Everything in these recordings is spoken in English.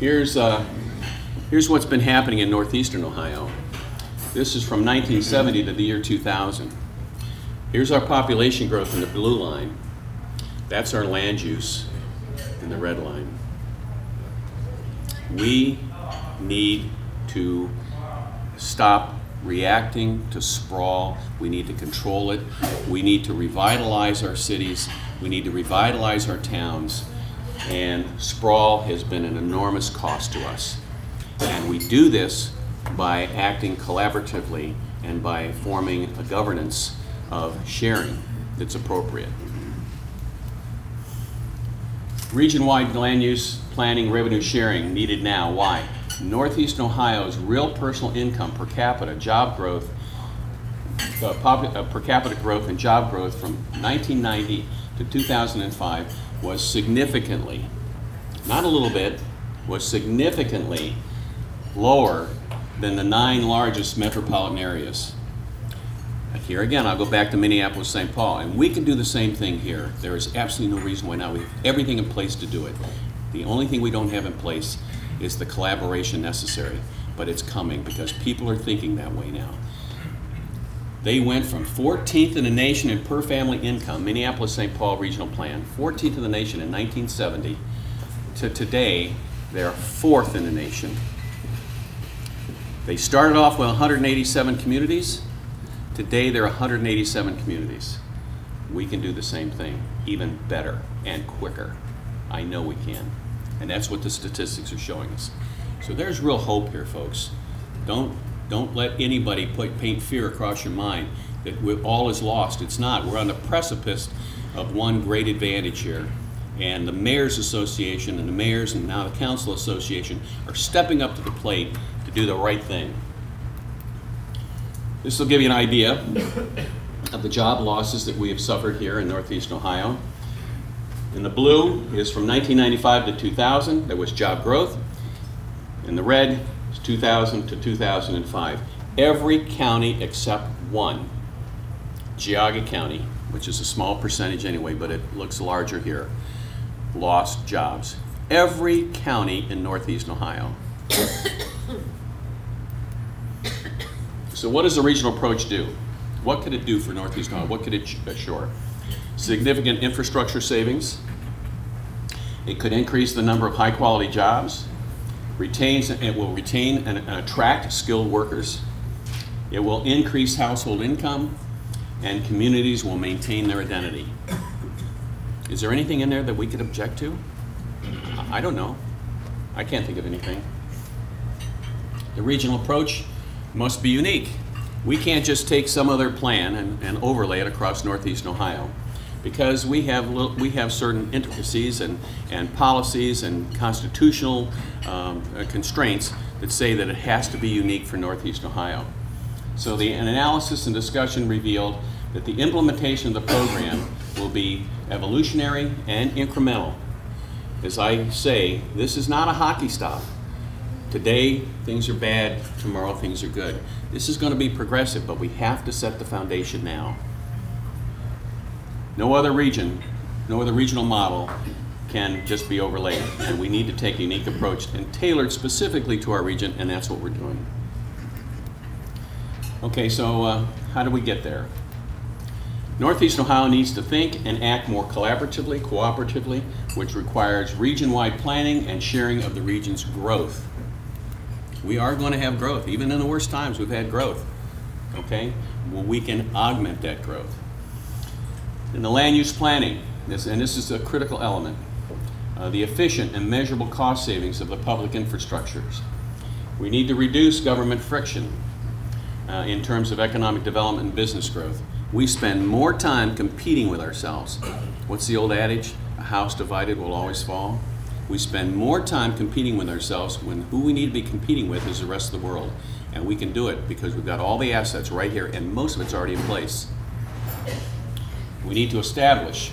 Here's what's been happening in northeastern Ohio. This is from 1970 to the year 2000. Here's our population growth in the blue line. That's our land use in the red line. We need to stop reacting to sprawl. We need to control it. We need to revitalize our cities. We need to revitalize our towns. And sprawl has been an enormous cost to us. And we do this by acting collaboratively and by forming a governance of sharing that's appropriate. Region-wide land use planning revenue sharing needed now. Why? Northeastern Ohio's real personal income per capita job growth, per capita growth and job growth from 1990 to 2005 was significantly, not a little bit, was significantly lower than the 9 largest metropolitan areas. Here again, I'll go back to Minneapolis, St. Paul, and we can do the same thing here. There is absolutely no reason why not. We have everything in place to do it. The only thing we don't have in place is the collaboration necessary, but it's coming because people are thinking that way now. They went from 14th in the nation in per family income, Minneapolis-St. Paul Regional Plan, 14th in the nation in 1970, to today, they're 4th in the nation. They started off with 187 communities. Today, there are 187 communities. We can do the same thing, even better and quicker. I know we can. And that's what the statistics are showing us. So there's real hope here, folks. Don't let anybody paint fear across your mind that all is lost. It's not. We're on the precipice of one great advantage here. And the Mayor's Association and the mayors and now the Council Association are stepping up to the plate to do the right thing. This will give you an idea of the job losses that we have suffered here in Northeastern Ohio. In the blue is from 1995 to 2000, there was job growth. In the red is 2000 to 2005. Every county except one, Geauga County, which is a small percentage anyway, but it looks larger here, lost jobs. Every county in Northeastern Ohio. So what does the regional approach do? What could it do for Northeastern Ohio? What could it assure? Significant infrastructure savings. It could increase the number of high-quality jobs. It will retain and attract skilled workers. It will increase household income, and communities will maintain their identity. Is there anything in there that we could object to? I don't know. I can't think of anything. The regional approach must be unique. We can't just take some other plan and overlay it across Northeastern Ohio, because we have certain intricacies and policies and constitutional constraints that say that it has to be unique for Northeastern Ohio. So an analysis and discussion revealed that the implementation of the program will be evolutionary and incremental. As I say, this is not a hockey stick. Today, things are bad. Tomorrow, things are good. This is going to be progressive, but we have to set the foundation now. No other region, no other regional model can just be overlaid, and we need to take a unique approach and tailor it specifically to our region, and that's what we're doing. Okay, so how do we get there? Northeastern Ohio needs to think and act more collaboratively, cooperatively, which requires region-wide planning and sharing of the region's growth. We are going to have growth. Even in the worst times, we've had growth. Okay? Well, we can augment that growth. In the land use planning, this is a critical element, the efficient and measurable cost savings of the public infrastructures. We need to reduce government friction in terms of economic development and business growth. We spend more time competing with ourselves. What's the old adage? A house divided will always fall. We spend more time competing with ourselves when who we need to be competing with is the rest of the world. And we can do it because we've got all the assets right here, and most of it's already in place. We need to establish.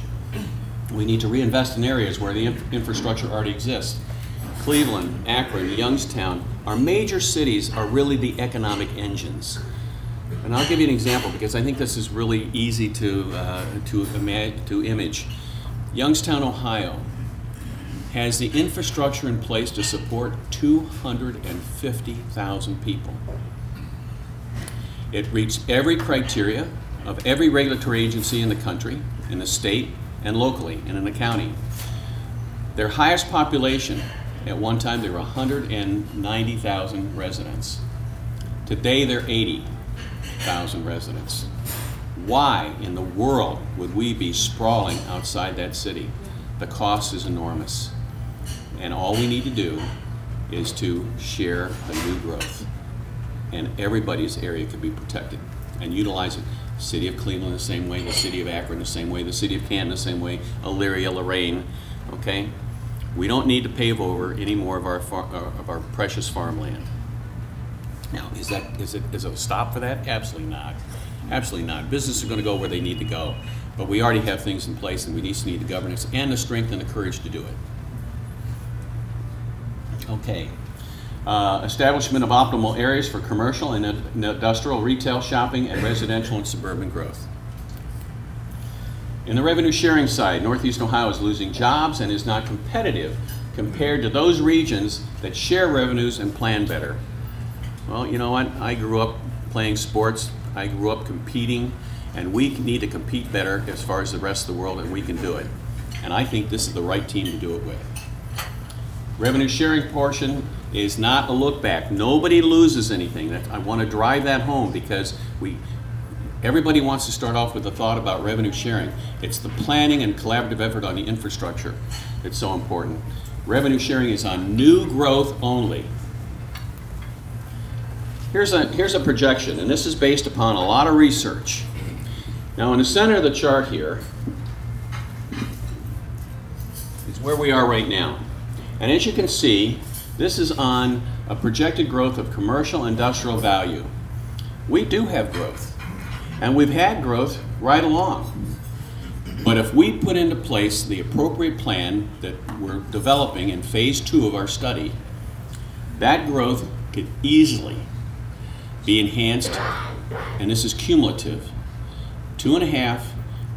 We need to reinvest in areas where the infrastructure already exists. Cleveland, Akron, Youngstown, our major cities are really the economic engines. And I'll give you an example because I think this is really easy to image. Youngstown, Ohio has the infrastructure in place to support 250,000 people. It meets every criteria of every regulatory agency in the country, in the state, and locally, and in the county. Their highest population, at one time they were 190,000 residents. Today they're 80,000 residents. Why in the world would we be sprawling outside that city? The cost is enormous. And all we need to do is to share the new growth. And everybody's area could be protected and utilize it. The city of Cleveland the same way, the city of Akron the same way, the city of Canton the same way, Elyria, Lorraine, okay? We don't need to pave over any more of our precious farmland. Now, is it a stop for that? Absolutely not. Absolutely not. Businesses are going to go where they need to go. But we already have things in place, and we just need the governance and the strength and the courage to do it. Okay. Establishment of optimal areas for commercial and industrial, retail, shopping, and residential and suburban growth. In the revenue sharing side, Northeast Ohio is losing jobs and is not competitive compared to those regions that share revenues and plan better. Well, you know what? I grew up playing sports. I grew up competing, and we need to compete better as far as the rest of the world, and we can do it. And I think this is the right team to do it with. Revenue sharing portion is not a look back. Nobody loses anything. I want to drive that home because everybody wants to start off with a thought about revenue sharing. It's the planning and collaborative effort on the infrastructure that's so important. Revenue sharing is on new growth only. Here's a projection, and this is based upon a lot of research. Now, in the center of the chart here is where we are right now. And as you can see, this is on a projected growth of commercial industrial value. We do have growth, and we've had growth right along. But if we put into place the appropriate plan that we're developing in phase 2 of our study, that growth could easily be enhanced, and this is cumulative, 2.5%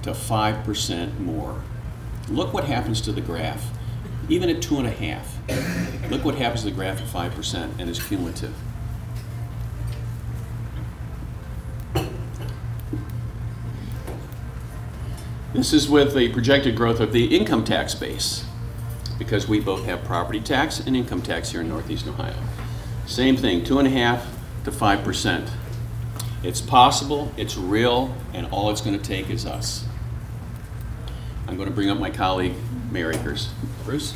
to 5% more. Look what happens to the graph. Even at 2.5%, look what happens to the graph at 5%, and it's cumulative. This is with the projected growth of the income tax base, because we both have property tax and income tax here in Northeast Ohio. Same thing, 2.5% to 5%. It's possible, it's real, and all it's going to take is us. I'm going to bring up my colleague, Mayor Akers. Bruce?